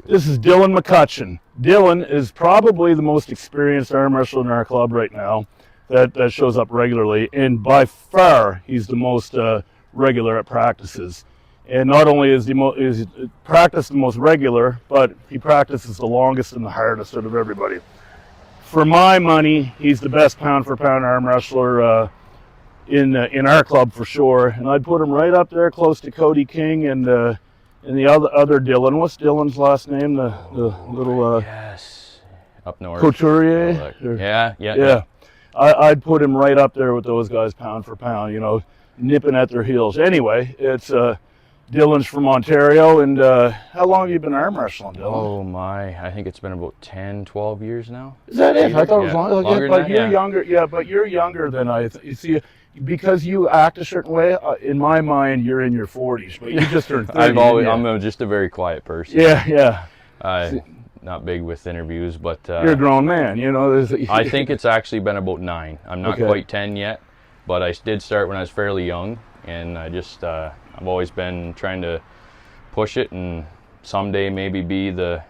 This is Dylan McCutcheon. Dylan is probably the most experienced arm wrestler in our club right now that shows up regularly, and by far he's the most regular at practices. And not only is he practiced the most regular, but he practices the longest and the hardest out of everybody. For my money, he's the best pound-for-pound arm wrestler in our club for sure, and I'd put him right up there close to Cody King and the other Dylan. What's Dylan's last name? The little yes, up north. Couturier. Yeah. I'd put him right up there with those guys, pound for pound. You know, nipping at their heels. Anyway, it's Dylan's from Ontario, and how long have you been arm wrestling, Dylan? Oh my, I think it's been about 10, 12 years now. Is that it? I thought it was longer. But you're younger. Yeah, but you're younger than I. You see. Because you act a certain way, in my mind, you're in your 40s, but you just turned 30. I'm just a very quiet person. Yeah. Not big with interviews, but... you're a grown man, you know. I think it's actually been about 9. I'm not quite 10 yet, but I did start when I was fairly young, and I've always been trying to push it, and someday maybe be the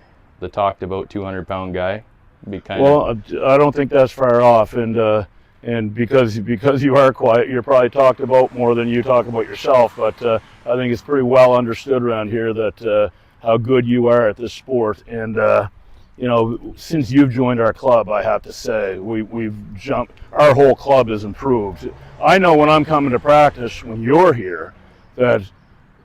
talked about 200-pound guy. I don't think that's far off, and because you are quiet, you're probably talked about more than you talk about yourself. But I think it's pretty well understood around here that how good you are at this sport. And you know, since you've joined our club, I have to say we've jumped. Our whole club has improved. I know when I'm coming to practice when you're here that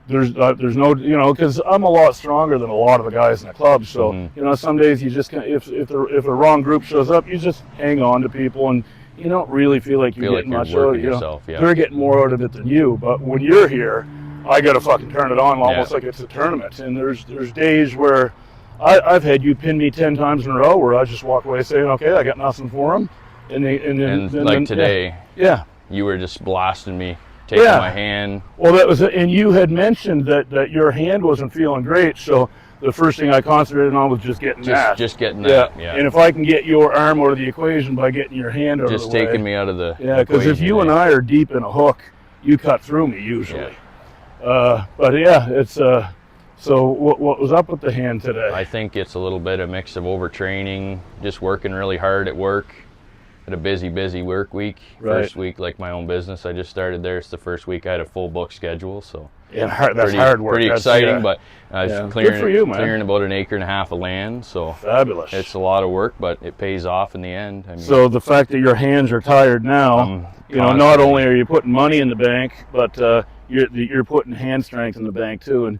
there's no, you know, because I'm a lot stronger than a lot of the guys in the club. So you know, some days you just if a wrong group shows up, you just hang on to people and. You don't really feel like you're getting much out of it. Yourself, yeah. They're getting more out of it than you. But when you're here, I got to fucking turn it on almost like it's a tournament. And there's days where I've had you pin me 10 times in a row where I just walk away saying, okay, I got nothing for them. And then today, you were just blasting me, taking my hand. Well, that was and you had mentioned that your hand wasn't feeling great, so the first thing I concentrated on was just getting that. Just getting that, yeah. And if I can get your arm out of the equation by getting your hand out of the way. Just taking me out of the because if you and I are deep in a hook, you cut through me usually. Yeah. But yeah, it's so what was up with the hand today? I think it's a little bit of mix of overtraining, just working really hard at work. Had a busy work week. Right. First week, like my own business, I just started there. It's the first week I had a full book schedule, so that's hard work. Pretty exciting, but I was clearing about 1.5 acres of land, so fabulous. It's a lot of work, but it pays off in the end. I mean, so the fact that your hands are tired now, you know, not only are you putting money in the bank, but you're putting hand strength in the bank too. And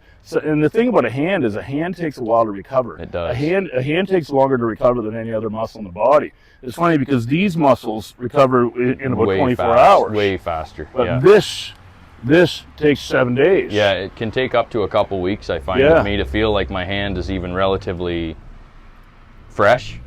the thing about a hand is a hand takes a while to recover. It does. A hand takes longer to recover than any other muscle in the body. It's funny because these muscles recover in about 24 hours. Way faster. But this takes 7 days. Yeah, it can take up to a couple weeks, I find, with me to feel like my hand is even relatively fresh.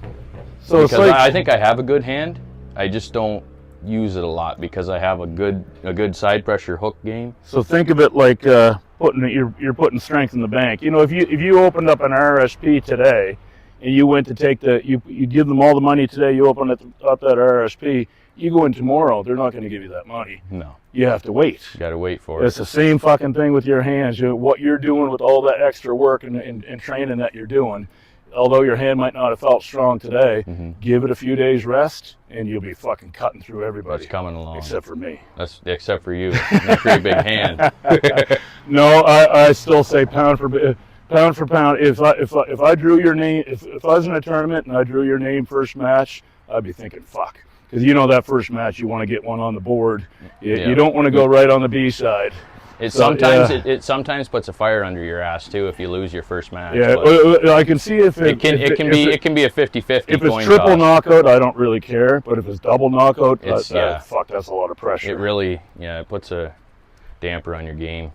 So because I think I have a good hand. I just don't use it a lot because I have a good side pressure hook game. So think of it like you're putting strength in the bank. You know, if you opened up an RSP today and you went to you give them all the money today, you open up that RSP, you go in tomorrow, they're not going to give you that money. No. You have to wait. You got to wait for it. It's the same fucking thing with your hands. What you're doing with all that extra work and training that you're doing, although your hand might not have felt strong today, give it a few days rest, and you'll be fucking cutting through everybody. That's coming along. Except for me. Except for you. Not pretty big hand. No, I still say pound for pound. If I drew your name, if I was in a tournament and I drew your name first match, I'd be thinking, fuck. Because you know that first match, you want to get one on the board. You don't want to go right on the B side. It sometimes puts a fire under your ass too if you lose your first match. Yeah, I can see if it can be a 50-50. If it's triple knockout, I don't really care. But if it's double knockout, fuck, that's a lot of pressure. It really, it puts a damper on your game.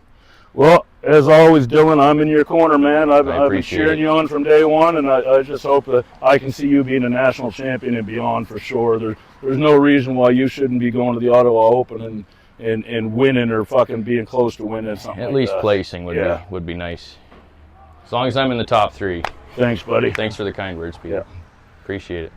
Well, as always, Dylan, I'm in your corner, man. I've been cheering you on from day one, and I just hope that I can see you being a national champion and beyond for sure. There's no reason why you shouldn't be going to the Ottawa Open and winning or fucking being close to winning something. At least placing would be nice. As long as I'm in the top 3. Thanks, buddy. Thanks for the kind words, Pete. Yeah. Appreciate it.